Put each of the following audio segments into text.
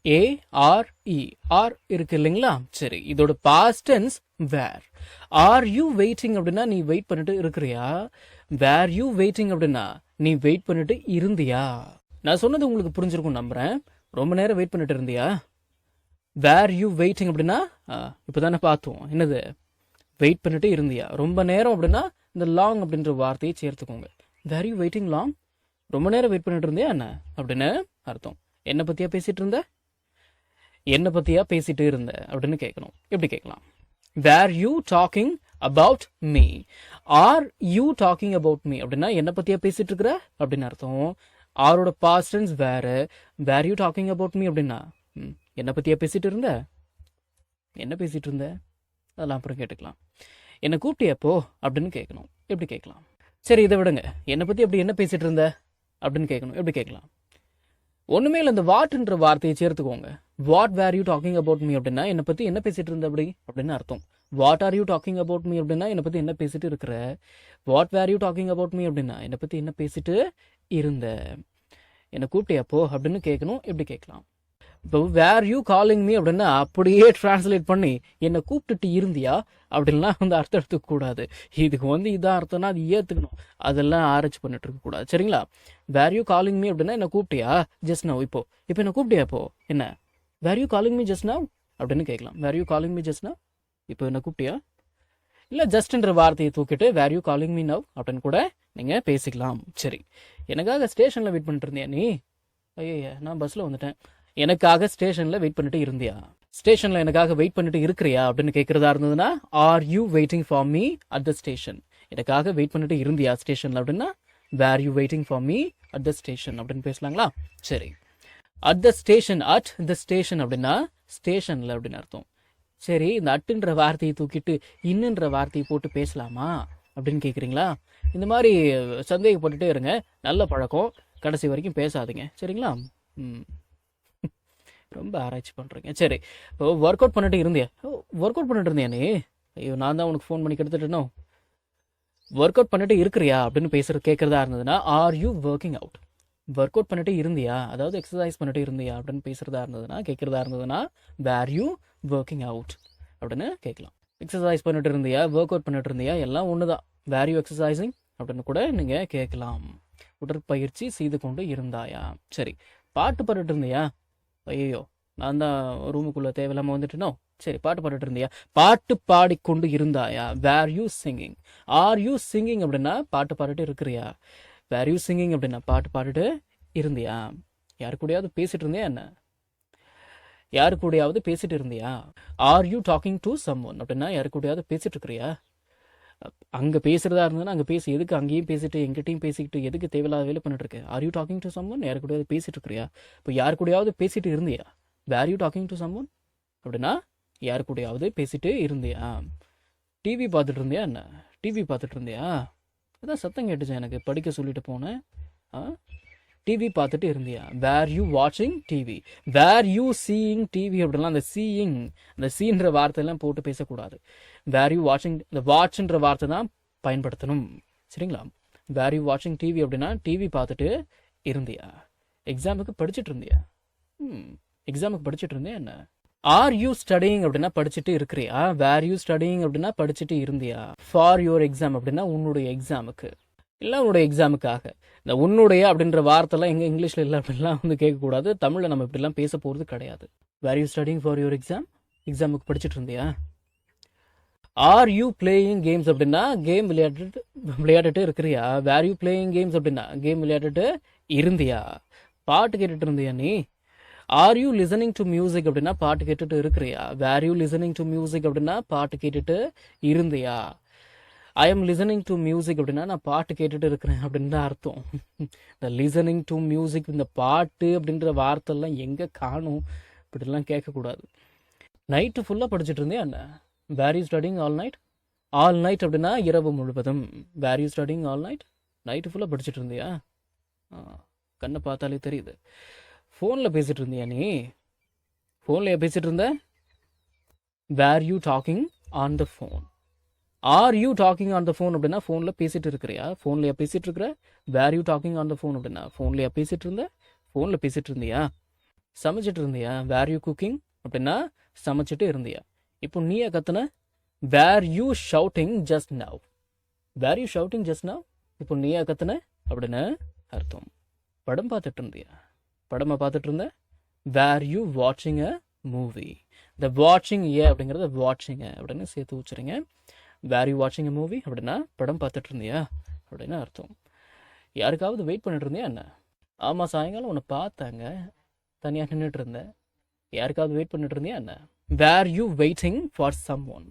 ARE. R இருக்கு இல்லைங்களா? சரி, இதோட past tense were. Are you waiting அப்படின்னா நீ வெயிட் பண்ணிட்டு இருக்கிறியா? வேர் யூ வெயிட்டிங் அப்படின்னா நீ வெயிட் பண்ணிட்டு இருந்தியா? நான் சொன்னது உங்களுக்கு புரிஞ்சிருக்கும் நம்புறேன். ரொம்ப நேரம் வெயிட் பண்ணிட்டு இருந்தியா? வேர் யூ வெயிட்டிங் அப்படின்னா இப்போதானே பார்த்தோம், என்னது வெயிட் பண்ணிட்டு இருந்தியா. ரொம்ப நேரம் அப்படின்னா இந்த லாங் அப்படின்ற வார்த்தையை சேர்த்துக்கோங்க. வேர் யூ வெயிட்டிங் லாங், ரொம்ப நேரம் வெயிட் பண்ணிட்டு இருந்தியா என்ன அப்படின்னு அர்த்தம். என்ன பத்தியா பேசிட்டு இருந்த, என்ன பத்தியா பேசிட்டு இருந்த அப்படின்னு கேட்கணும். எப்படி கேட்கலாம்? Were you talking about me, are you talking about me அப்படின்னா என்ன பத்தியா பேசிட்டு இருக்கிற அப்படின்னு அர்த்தம். ஆரோட பாஸ்ட் டென்ஸ் வேற. Were you talking about me அப்படின்னா என்ன பத்தியா பேசிட்டு இருந்த, என்ன பேசிட்டு இருந்த, அதெல்லாம் அப்புறம் கேட்டுக்கலாம். என்னை கூப்பிட்டியப்போ அப்படின்னு கேட்கணும். எப்படி கேட்கலாம்? சரி, இதை விடுங்க. என்னை பத்தி அப்படி என்ன பேசிட்டு இருந்த அப்படின்னு கேட்கணும். எப்படி கேட்கலாம்? ஒண்ணுமே இல்லை, இந்த வாட்ன்ற வார்த்தையை சேர்த்துக்கோங்க. What were you talking about me அப்படின்னா என்னை பத்தி என்ன பேசிட்டு இருந்த அப்படி அப்படின்னு அர்த்தம். What are you talking about me அப்படின்னா என்னை பத்தி என்ன பேசிட்டு இருக்கிற. What were you talking about me அப்படின்னா என்னை பத்தி என்ன பேசிட்டு இருந்த. என்னை கூப்பிட்டியாப்போ அப்படின்னு கேட்கணும். எப்படி கேட்கலாம்? இப்போ வேர் யூ காலிங் மீ அப்படின்னா அப்படியே டிரான்ஸ்லேட் பண்ணி என்னை கூப்பிட்டுட்டு இருந்தியா அப்படின்லாம் அர்த்தம் எடுத்துக்க கூடாது. இதுக்கு இதான் அர்த்தம்னா அது ஏற்றுக்கணும். அதெல்லாம் ஆராய்ச்சி பண்ணிட்டு இருக்க கூடாது. சரிங்களா? வேர் யூ காலிங் மீ அப்படின்னா என்ன கூப்பிட்டியா ஜஸ்ட் நவ், இப்போ என்ன கூப்பிட்டியா இப்போ என்ன, were you calling me just now அப்படின்னு கேட்கலாம். Were you calling me just now, இப்போ என்ன கூப்பிட்டியா? இல்லை ஜஸ்ட்ன்ற வார்த்தையை தூக்கிட்டு were you calling me now அப்படின்னு கூட நீங்கள் பேசிக்கலாம். சரி, எனக்காக ஸ்டேஷனில் வெயிட் பண்ணிட்டு இருந்தியா நீ? ஐயா, நான் பஸ்ஸில் வந்துட்டேன். எனக்காக ஸ்டேஷனில் வெயிட் பண்ணிட்டு இருந்தியா? ஸ்டேஷனில் எனக்காக வெயிட் பண்ணிட்டு இருக்கிறியா அப்படின்னு கேட்குறதா இருந்ததுன்னா are you waiting for me at the station. எனக்காக வெயிட் பண்ணிட்டு இருந்தியா ஸ்டேஷனில் அப்படின்னா were you waiting for me at the station அப்படின்னு பேசலாங்களா? சரி, at the station, at the station அப்படின்னா ஸ்டேஷனில் அப்படின்னு அர்த்தம். சரி, இந்த அட்டுன்ற வார்த்தையை தூக்கிட்டு இன்னுன்ற வார்த்தையை போட்டு பேசலாமா அப்படின்னு கேட்குறீங்களா? இந்த மாதிரி சந்தேகப்பட்டுட்டே இருங்க. நல்ல பழக்கம், கடைசி வரைக்கும் பேசாதீங்க. சரிங்களா? ரொம்ப ஆராய்ச்சி பண்ணுறீங்க. சரி, இப்போ ஒர்க் அவுட் பண்ணிட்டு இருந்தியா? ஒர்க் அவுட் பண்ணிட்டு இருந்தியா நீ? ஐயோ, நான் தான் உனக்கு ஃபோன் பண்ணி கெடுத்துட்டேனோ. ஒர்க் அவுட் பண்ணிட்டு இருக்கிறியா அப்படின்னு கேட்குறதா இருந்ததுன்னா are you working out. Work out பண்ணிட்டு இருந்தியா, அதாவது எக்ஸசைஸ் பண்ணிட்டு இருந்தியா அப்படின்னு பேசுறதா இருந்ததுன்னா கேட்குறதா இருந்ததுன்னா வேர் யூ ஒர்க்கிங் அவுட் அப்படின்னு கேட்கலாம். எக்ஸசைஸ் பண்ணிட்டு இருந்தியா, ஒர்க் அவுட் பண்ணிட்டு இருந்தியா, எல்லாம் ஒன்று தான். வேர் யூ எக்ஸசைசிங் அப்படின்னு கூட நீங்கள் கேட்கலாம். உடற்பயிற்சி செய்து கொண்டு இருந்தாயா? சரி, பாட்டு பாடிட்டு இருந்தியா? ஐயோ, நான் தான் ரூமுக்குள்ளே தேவையில்லாமல் வந்துட்டேனோ. சரி, பாட்டு பாடிட்டு இருந்தியா? பாட்டு பாடிக்கொண்டு இருந்தாயா? Were you singing. Are you singing அப்படின்னா பாட்டு பாடிட்டு இருக்கிறியா? வேர் யூ சிங்கிங் அப்படின்னா பாட்டு பாடிட்டு இருந்தியா? யாரு கூடயாவது பேசிட்டு இருந்தியா என்ன? யாரு கூடயாவது பேசிட்டு இருந்தியா? Are you talking to someone அப்படின்னா யாரு கூடயாவது பேசிட்டு இருக்கிறியா? அங்கே பேசுறதா இருந்ததுன்னா அங்கே பேசி, எதுக்கு அங்கேயும் பேசிட்டு எங்கிட்டையும் பேசிக்கிட்டு எதுக்கு தேவையில்லாத வேலை பண்ணிட்டு இருக்கு? Are you talking to someone, யாரு கூடயாவது பேசிட்டு இருக்கிறியா? இப்போ யாரு கூடயாவது பேசிட்டு இருந்தியா? Were you talking to someone அப்படின்னா யாரு கூடயாவது பேசிட்டு இருந்தியா? டிவி பார்த்துட்டு இருந்தியா என்ன? டிவி பார்த்துட்டு இருந்தியா? அதான் சத்தம் கேட்டுச்சு எனக்கு, படிக்க சொல்லிட்டு போனேன். டிவி பார்த்துட்டு இருந்தியா? வேர் யூ வாட்சிங் TV. Were you seeing TV அப்படின்லாம் அந்த சீயிங், அந்த சீன்ற வார்த்தையெல்லாம் போட்டு பேசக்கூடாது. வேர் யூ வாட்சிங், இந்த வாட்ச்ன்ற வார்த்தை தான் பயன்படுத்தணும். சரிங்களா? வேர் யூ வாட்சிங் டிவி அப்படின்னா டிவி பார்த்துட்டு இருந்தியா? எக்ஸாமுக்கு படிச்சுட்டு இருந்தியா? எக்ஸாமுக்கு படிச்சுட்டு இருந்தியா என்ன? ஆர் யூ ஸ்டடிங் அப்படின்னா படிச்சுட்டு இருக்கிறியா? வேர் யூ ஸ்டடிங் அப்படின்னா படிச்சுட்டு இருந்தியா? ஃபார் யுவர் எக்ஸாம் அப்படின்னா உன்னுடைய எக்ஸாமுக்கு, இல்லை உன்னுடைய எக்ஸாமுக்காக. இந்த உன்னுடைய அப்படின்ற வார்த்தைலாம் எங்கே இங்கிலீஷில் இல்லை அப்படின்லாம் கேட்கக்கூடாது. தமிழில் நம்ம இப்படிலாம் பேச போகிறது கிடையாது. Were you studying for your exam, எக்ஸாமுக்கு படிச்சுட்டு இருந்தியா? ஆர் யூ பிளேயிங் கேம்ஸ் அப்படின்னா கேம் விளையாட்டுட்டு இருக்கிறியா? வேர் யூ பிளேயிங் கேம்ஸ் அப்படின்னா கேம் விளையாட்டுட்டு இருந்தியா? பாட்டு கேட்டுட்டு இருந்தியா நீ? Are you listening to music அப்படின்னா பாட்டு கேட்டுட்டு இருக்கிறியா? Were you listening to music அப்படின்னா பாட்டு கேட்டுட்டு இருந்தியா? I am listening to music அப்படின்னா நான் பாட்டு கேட்டுட்டு இருக்கிறேன் அப்படின்னு தான் அர்த்தம். இந்த லிசனிங் டு மியூசிக், இந்த பாட்டு அப்படின்ற வார்த்தைலாம் எங்கே காணும்? இப்படிலாம் கேட்கக்கூடாது. நைட்டு ஃபுல்லாக படிச்சுட்டு இருந்தேன் என்ன? Were you studying all night. All night அப்படின்னா இரவு முழுவதும். Were you studying all night, night ஃபுல்லாக படிச்சுட்டு இருந்தியா? கண்ணை பார்த்தாலே தெரியுது. ஃபோனில் பேசிட்டு இருந்தியா நீ? ஃபோனில் பேசிட்டு இருந்த? Were you talking on the phone. Are you talking on the phone அப்படின்னா ஃபோனில் பேசிட்டு இருக்கிறியா? ஃபோன்லையா பேசிட்டு இருக்கிற? Were you talking on the phone அப்படின்னா ஃபோன்லையா பேசிட்டு இருந்த? ஃபோனில் பேசிட்டு இருந்தியா? சமைச்சிட்டு இருந்தியா? வேர் யூ குக்கிங் அப்படின்னா சமைச்சிட்டு இருந்தியா? இப்போ நீயா கத்துன? Were you shouting just now? Were you shouting just now? இப்போ நீயா கத்துன அப்படின்னு அர்த்தம். படம் பார்த்துட்டு இருந்தியா? படமா பார்த்துட்டு இருந்த? வேர் யூ வாட்சிங் அ மூவி? இந்த வாட்சிங் அப்படிங்கிறத வாட்சிங் அப்படின்னு சேர்த்து வச்சுருங்க. வேர் யூ வாட்சிங் அ மூவி அப்படின்னா படம் பார்த்துட்டு இருந்தியா அப்படின்னு அர்த்தம். யாருக்காவது வெயிட் பண்ணிட்டு இருந்தியா என்ன? ஆமாம், சாயங்காலம் உன்னை பார்த்தாங்க, தனியாக நின்றுட்டு இருந்தேன். யாருக்காவது வெயிட் பண்ணிட்டு இருந்தியா என்ன? Were you waiting for someone?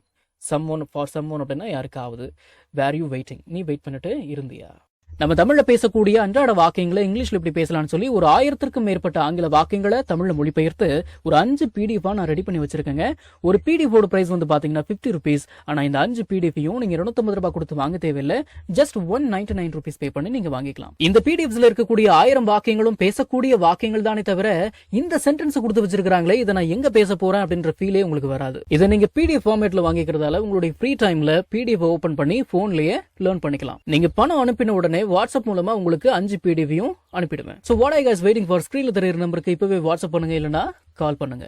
For someone அப்படின்னா யாருக்காவது. வேர் யூ வெயிட்டிங், நீ வெயிட் பண்ணிட்டு இருந்தியா? நம்ம தமிழ்ல பேசக்கூடிய அன்றாட வாக்கியங்களை இங்கிலீஷ்ல இப்படி பேசலாம்னு சொல்லி ஒரு 1000க்கும் மேற்பட்ட ஆங்கில வாக்கியங்களை தமிழ்ல மொழிபெயர்த்து ஒரு 5 PDF நான் ரெடி பண்ணி வச்சிருக்கேங்க. ஒரு PDF ஓட பிரைஸ் வந்து பாத்தீங்கன்னா 50 rupees. ஆனா இந்த 5 PDFையும் நீங்க 250 ரூபாய் கொடுத்து வாங்க தேவையில்லை. ஜஸ்ட் 199 rupees பே பண்ணி நீங்க வாங்கிக்கலாம். இந்த PDFஸ்ல இருக்கக்கூடிய 1000 வாக்கியங்களும் பேசக்கூடிய வாக்கியங்கள் தானே தவிர இந்த சென்டென்ஸ் கொடுத்து வச்சிருக்காங்களே இதை நான் எங்க பேச போறேன் அப்படின்ற ஃபீலே உங்களுக்கு வராது. இதை நீங்க PDF ஃபார்மேட்ல வாங்கிக்கிறதால உங்களுடைய ஃப்ரீ டைம்ல PDF ஓபன் பண்ணி போன்லயே லேர்ன் பண்ணிக்கலாம். நீங்க பணம் அனுப்பின உடனே வாட்ஸ்அப் மூலமா உங்களுக்கு 5 PDFையும் அனுப்பிடுவேன். So what are you guys waiting for? ஸ்கிரீன்ல தெரியுற நம்பருக்கு இப்பவே வாட்ஸ்அப் பண்ணுங்க, இல்லனா கால் பண்ணுங்க.